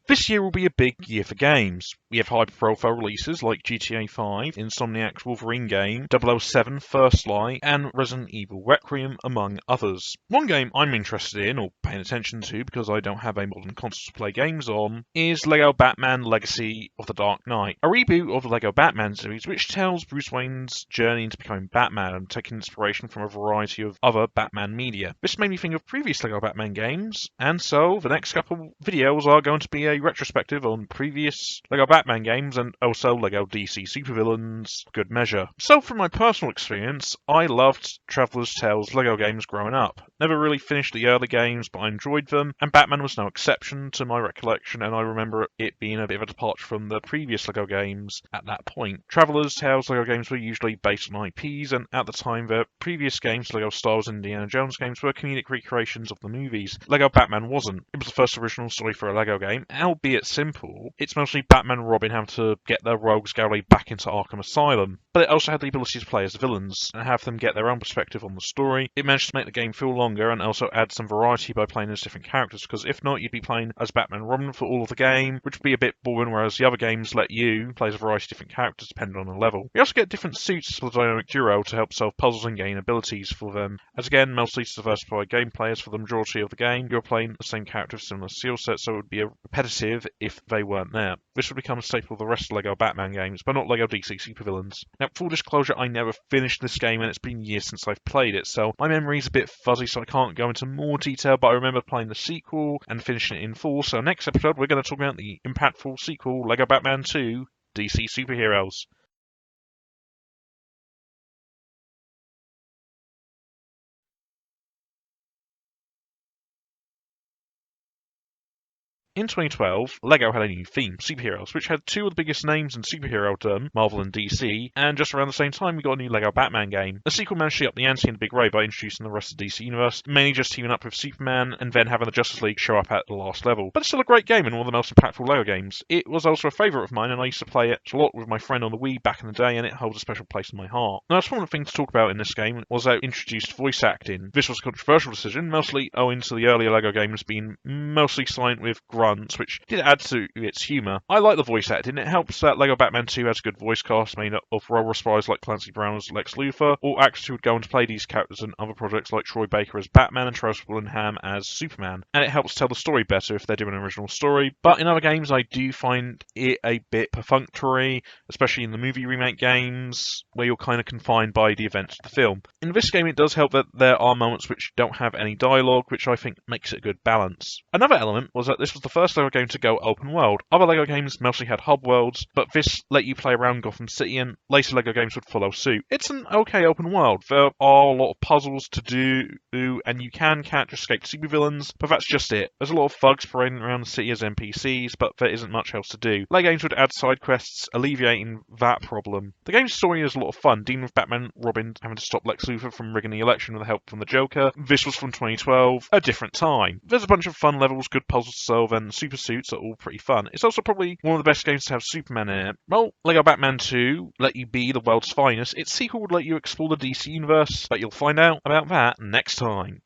This year will be a big year for games. We have high-profile releases like GTA 5, Insomniac's Wolverine game, 007 First Light, and Resident Evil Requiem, among others. One game I'm interested in, or paying attention to because I don't have a modern console to play games on, is LEGO Batman Legacy of the Dark Knight, a reboot of the LEGO Batman series which tells Bruce Wayne's journey into becoming Batman and taking inspiration from a variety of other Batman media. This made me think of previous LEGO Batman games, and so the next couple videos are going to be a retrospective on previous LEGO Batman games and also LEGO DC supervillains, good measure. So from my personal experience, I loved Traveller's Tales LEGO games growing up. Never really finished the early games, but I enjoyed them, and Batman was no exception to my recollection, and I remember it being a bit of a departure from the previous LEGO games at that point. Traveller's Tales LEGO games were usually based on IPs, and at the time the previous games, LEGO Star Wars and Indiana Jones games, were comedic recreations of the movies. LEGO Batman wasn't. It was the first original story for a LEGO game, albeit simple. It's mostly Batman and Robin having to get their rogues gallery back into Arkham Asylum, but it also had the ability to play as villains and have them get their own perspective on the story. It managed to make the game feel longer and also add some variety by playing as different characters, because if not, you'd be playing as Batman and Robin for all of the game, which would be a bit boring, whereas the other games let you play as a variety of different characters depending on the level. You also get different suits for the dynamic duo to help solve puzzles and gain abilities for them, as again, mostly to diversify gameplay, as for the majority of the game, you're playing the same character with similar skill sets, so it would be repetitive if they weren't there. This would become a staple of the rest of LEGO Batman games, but not LEGO DC supervillains. Now, full disclosure, I never finished this game and it's been years since I've played it, so my memory's a bit fuzzy, so I can't go into more detail, but I remember playing the sequel and finishing it in full, so next episode we're going to talk about the impactful sequel, LEGO Batman 2, DC Superheroes. In 2012, LEGO had a new theme, superheroes, which had two of the biggest names in superhero-dom, Marvel and DC, and just around the same time we got a new LEGO Batman game. The sequel managed to up the ante in a big way by introducing the rest of the DC universe, mainly just teaming up with Superman and then having the Justice League show up at the last level. But it's still a great game and one of the most impactful LEGO games. It was also a favourite of mine and I used to play it a lot with my friend on the Wii back in the day, and it holds a special place in my heart. Now, one of the things to talk about in this game was how it introduced voice acting. This was a controversial decision, mostly owing to the earlier LEGO games being mostly silent with grunts, which did add to its humour. I like the voice acting. It helps that LEGO Batman 2 has a good voice cast made up of role reprisals like Clancy Brown as Lex Luthor, or actors who would go on to play these characters in other projects like Troy Baker as Batman and Travis Willingham as Superman. And it helps tell the story better if they're doing an original story. But in other games, I do find it a bit perfunctory, especially in the movie remake games, where you're kind of confined by the events of the film. In this game, it does help that there are moments which don't have any dialogue, which I think makes it a good balance. Another element was that this was the first LEGO game to go open world. Other LEGO games mostly had hub worlds, but this let you play around Gotham City, and later LEGO games would follow suit. It's an okay open world. There are a lot of puzzles to do, and you can catch escaped supervillains, but that's just it. There's a lot of thugs parading around the city as NPCs, but there isn't much else to do. LEGO games would add side quests, alleviating that problem. The game's story is a lot of fun, dealing with Batman and Robin having to stop Lex Luthor from rigging the election with the help from the Joker. This was from 2012, a different time. There's a bunch of fun levels, good puzzles to solve, and super suits are all pretty fun. It's also probably one of the best games to have Superman in it. Well, LEGO Batman 2 let you be the world's finest. Its sequel would let you explore the DC universe, but you'll find out about that next time.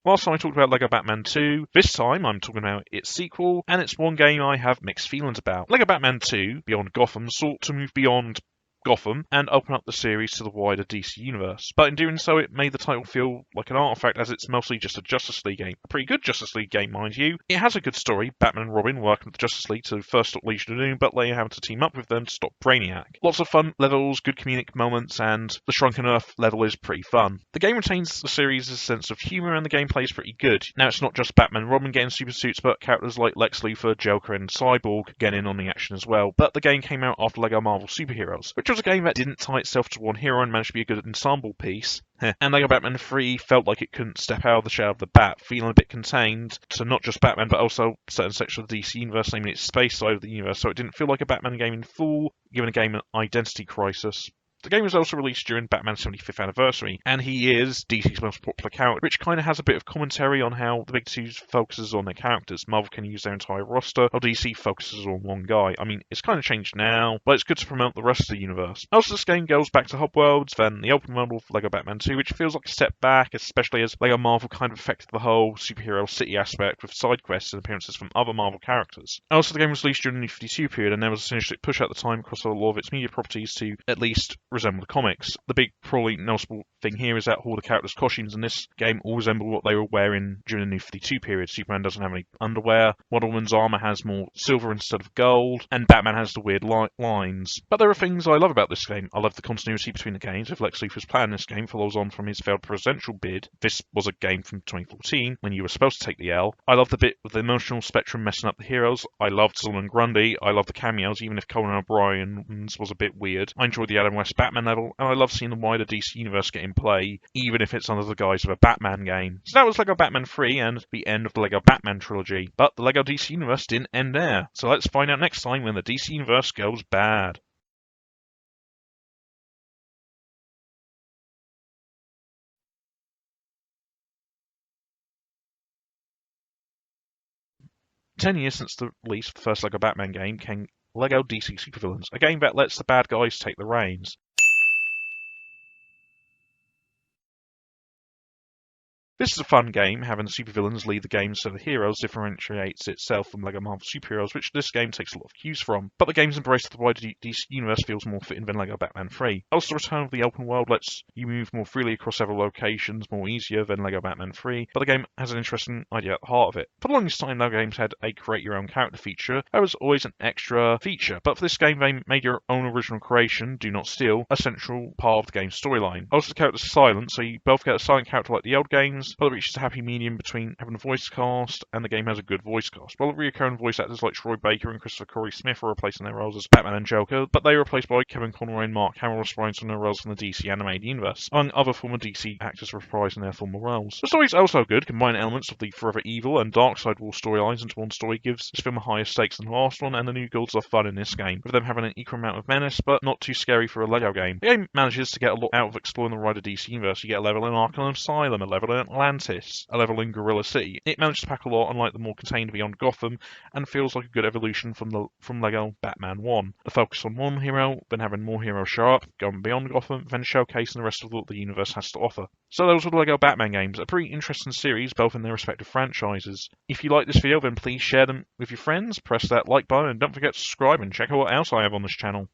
Last time I talked about LEGO Batman 2, this time I'm talking about its sequel, and it's one game I have mixed feelings about. LEGO Batman 2, Beyond Gotham, sought to move beyond Gotham and open up the series to the wider DC universe. But in doing so, it made the title feel like an artifact, as it's mostly just a Justice League game. A pretty good Justice League game, mind you. It has a good story, Batman and Robin working with the Justice League to first stop Legion of Doom, but later having to team up with them to stop Brainiac. Lots of fun levels, good comedic moments, and the Shrunken Earth level is pretty fun. The game retains the series' sense of humour, and the gameplay is pretty good. Now, it's not just Batman and Robin getting super suits, but characters like Lex Luthor, Joker, and Cyborg getting in on the action as well. But the game came out after LEGO Marvel Superheroes, which was was a game that didn't tie itself to one hero and managed to be a good ensemble piece. And Lego Batman 3 felt like it couldn't step out of the shadow of the Bat, feeling a bit contained to not just Batman but also certain sections of the DC universe, namely its space side of the universe, so it didn't feel like a Batman game in full, giving a game an identity crisis. The game was also released during Batman's 75th anniversary, and he is DC's most popular character, which kind of has a bit of commentary on how the big two focuses on their characters. Marvel can use their entire roster, while DC focuses on one guy. I mean, it's kind of changed now, but it's good to promote the rest of the universe. Also, this game goes back to hub worlds, then the open world of LEGO Batman 2, which feels like a step back, especially as LEGO Marvel kind of affected the whole superhero city aspect with side quests and appearances from other Marvel characters. Also, the game was released during the New 52 period, and there was a synergistic push at the time across a lot of its media properties to at least resemble the comics. The big, probably noticeable thing here is that all the characters' costumes in this game all resemble what they were wearing during the New 52 period. Superman doesn't have any underwear, Wonder Woman's armor has more silver instead of gold, and Batman has the weird lines. But there are things I love about this game. I love the continuity between the games, with Lex Luthor's plan in this game follows on from his failed presidential bid. This was a game from 2014, when you were supposed to take the L. I love the bit with the emotional spectrum messing up the heroes. I loved Solomon Grundy. I love the cameos, even if Conan O'Brien's was a bit weird. I enjoyed the Adam West Batman level, and I love seeing the wider DC universe get in play, even if it's under the guise of a Batman game. So that was LEGO Batman 3 and the end of the LEGO Batman trilogy. But the LEGO DC universe didn't end there. So let's find out next time when the DC universe goes bad. "10 years since the release of the first LEGO Batman game came LEGO DC Supervillains, a game that lets the bad guys take the reins. This is a fun game, having the supervillains lead the game so the heroes differentiates itself from LEGO Marvel superheroes, which this game takes a lot of cues from. But the game's embrace of the wider DC universe feels more fitting than LEGO Batman 3. Also, the return of the open world lets you move more freely across several locations, more easier than LEGO Batman 3, but the game has an interesting idea at the heart of it. For the longest time, LEGO games had a create your own character feature. That was always an extra feature, but for this game they made your own original creation, do not steal, a central part of the game's storyline. Also, the characters are silent, so you both get a silent character like the old games, but it reaches a happy medium between having a voice cast and the game has a good voice cast. While recurring voice actors like Troy Baker and Christopher Corey Smith are replacing their roles as Batman and Joker, but they are replaced by Kevin Conroy and Mark Hamill reprising their roles from the DC animated universe, among other former DC actors reprising their former roles. The story is also good, combining elements of the Forever Evil and Darkseid War storylines into one story gives this film a higher stakes than the last one, and the new goals are fun in this game, with them having an equal amount of menace, but not too scary for a LEGO game. The game manages to get a lot out of exploring the wider DC universe. You get a level in Arkham Asylum, a level in Atlantis, a level in Gorilla City. It managed to pack a lot, unlike the more contained Beyond Gotham, and feels like a good evolution from LEGO Batman 1. The focus on one hero, then having more heroes show up, going beyond Gotham, then showcasing the rest of what the universe has to offer. So those were the LEGO Batman games, a pretty interesting series, both in their respective franchises. If you like this video, then please share them with your friends, press that like button, and don't forget to subscribe and check out what else I have on this channel.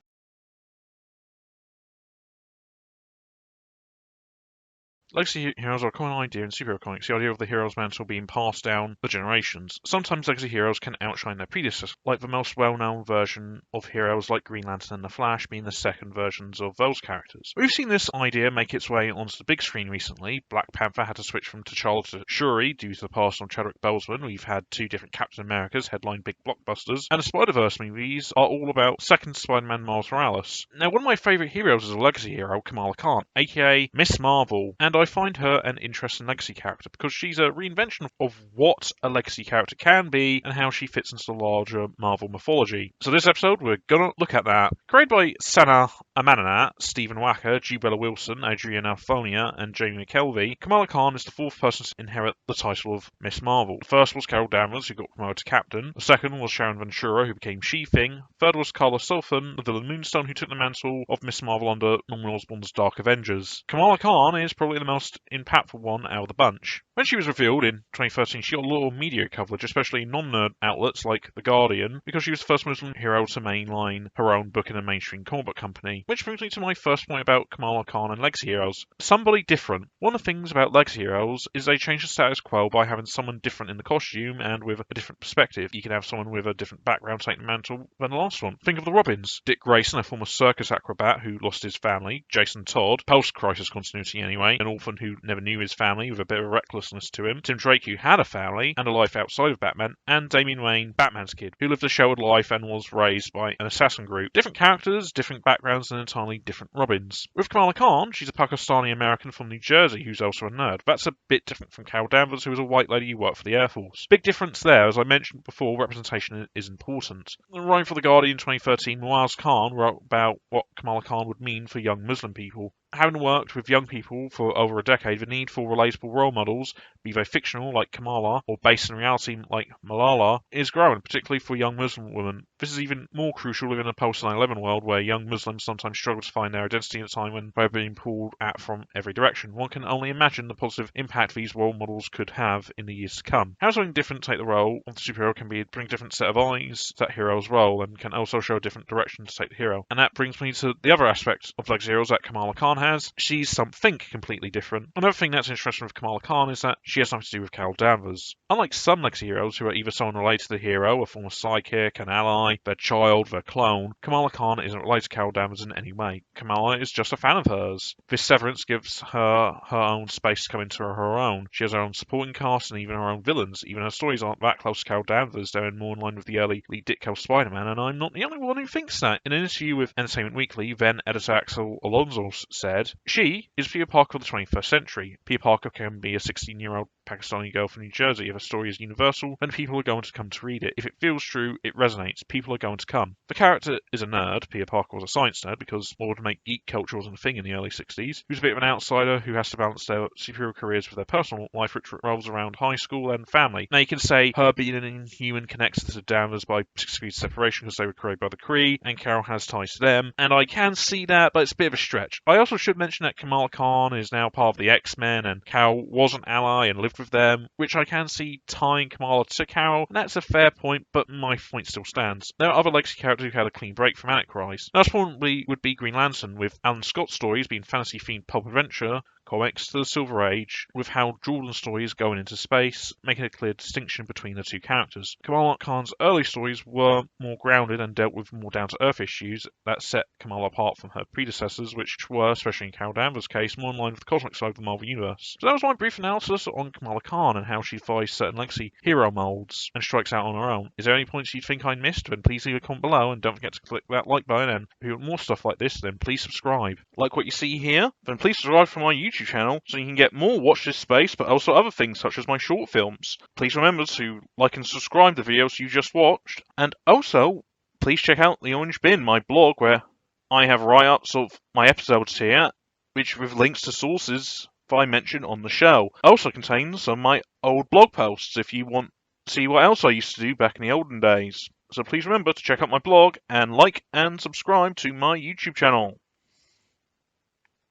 Legacy heroes are a common idea in superhero comics, the idea of the hero's mantle being passed down the generations. Sometimes legacy heroes can outshine their predecessors, like the most well-known version of heroes like Green Lantern and the Flash being the second versions of those characters. We've seen this idea make its way onto the big screen recently. Black Panther had to switch from T'Challa to Shuri due to the passing of Chadwick Boseman. We've had two different Captain Americas headline big blockbusters, and the Spider-Verse movies are all about second Spider-Man Miles Morales. Now, one of my favourite heroes is a legacy hero, Kamala Khan, aka Miss Marvel, and I find her an interesting legacy character because she's a reinvention of what a legacy character can be and how she fits into the larger Marvel mythology. So this episode, we're gonna look at that. Created by Sana Amanat, Stephen Wacker, Jubella Wilson, Adrian Alfonia, and Jamie McKelvey, Kamala Khan is the fourth person to inherit the title of Miss Marvel. The first was Carol Danvers, who got promoted to Captain. The second was Sharon Ventura, who became She-Thing. Third was Carla Sullivan, the villain Moonstone, who took the mantle of Miss Marvel under Norman Osborn's Dark Avengers. Kamala Khan is probably the most impactful one out of the bunch. When she was revealed in 2013, she got a lot of media coverage, especially non-nerd outlets like The Guardian, because she was the first Muslim hero to mainline her own book in a mainstream comic book company. Which brings me to my first point about Kamala Khan and legacy heroes. Somebody different. One of the things about legacy heroes is they change the status quo by having someone different in the costume and with a different perspective. You can have someone with a different background take the mantle than the last one. Think of the Robins. Dick Grayson, a former circus acrobat who lost his family. Jason Todd, post-crisis continuity anyway, an orphan who never knew his family with a bit of recklessness to him, Tim Drake who had a family and a life outside of Batman, and Damian Wayne, Batman's kid, who lived a sheltered life and was raised by an assassin group. Different characters, different backgrounds, and entirely different Robins. With Kamala Khan, she's a Pakistani American from New Jersey who's also a nerd. That's a bit different from Carol Danvers, who is a white lady who worked for the Air Force. Big difference there, as I mentioned before, representation is important. Writing for The Guardian in 2013, Muaz Khan wrote about what Kamala Khan would mean for young Muslim people. Having worked with young people for over a decade, the need for relatable role models, be they fictional like Kamala or based in reality like Malala, is growing, particularly for young Muslim women. This is even more crucial within a post-9/11 world where young Muslims sometimes struggle to find their identity at a time when they're being pulled at from every direction. One can only imagine the positive impact these role models could have in the years to come. How something different take the role of the superhero can be bring different set of eyes to that hero's role, and can also show a different direction to take the hero. And that brings me to the other aspect of Legacy Heroes that Kamala Khan has. She's something completely different. Another thing that's interesting with Kamala Khan is that she has nothing to do with Carol Danvers. Unlike some Legacy Heroes who are either someone related to the hero, a former sidekick, an ally, their child, their clone, Kamala Khan isn't related to Carol Danvers in any way. Kamala is just a fan of hers. This severance gives her her own space to come into her own. She has her own supporting cast and even her own villains. Even her stories aren't that close to Carol Danvers, they're more in line with the early Lee Ditko Spider-Man, and I'm not the only one who thinks that. In an interview with Entertainment Weekly, then editor Axel Alonso said, "She is Peter Parker of the 21st century. Peter Parker can be a 16-year-old Pakistani girl from New Jersey. If a story is universal, then people are going to come to read it. If it feels true, it resonates. People are going to come." The character is a nerd. Peter Parker was a science nerd because what would make geek culture wasn't a thing in the early 60s. Who's a bit of an outsider who has to balance their superhero careers with their personal life, which revolves around high school and family. Now you can say her being an Inhuman connects to Danvers by 6 degrees separation because they were created by the Kree, and Carol has ties to them, and I can see that, but it's a bit of a stretch. I also should mention that Kamala Khan is now part of the X-Men, and Carol was an ally and lived with them, which I can see tying Kamala to Carol, and that's a fair point, but my point still stands. There are other legacy characters who had a clean break from Antichrist. Last point would be Green Lantern, with Alan Scott's stories being fantasy-themed pulp adventure comics to the Silver Age, with Hal Jordan's stories going into space, making a clear distinction between the two characters. Kamala Khan's early stories were more grounded and dealt with more down-to-earth issues that set Kamala apart from her predecessors, which were, especially in Carol Danvers' case, more in line with the cosmic side of the Marvel Universe. So that was my brief analysis on Kamala Khan and how she defies certain legacy hero molds and strikes out on her own. Is there any points you think I missed? Then please leave a comment below, and don't forget to click that like button, and if you want more stuff like this, then please subscribe. Like what you see here? Then please subscribe for my YouTube channel so you can get more Watch This Space, but also other things such as my short films. Please remember to like and subscribe to the videos you just watched, and also please check out The Orange Bin, my blog, where I have write-ups of my episodes here, which with links to sources that I mention on the show. Also contains some of my old blog posts if you want to see what else I used to do back in the olden days. So please remember to check out my blog and like and subscribe to my YouTube channel.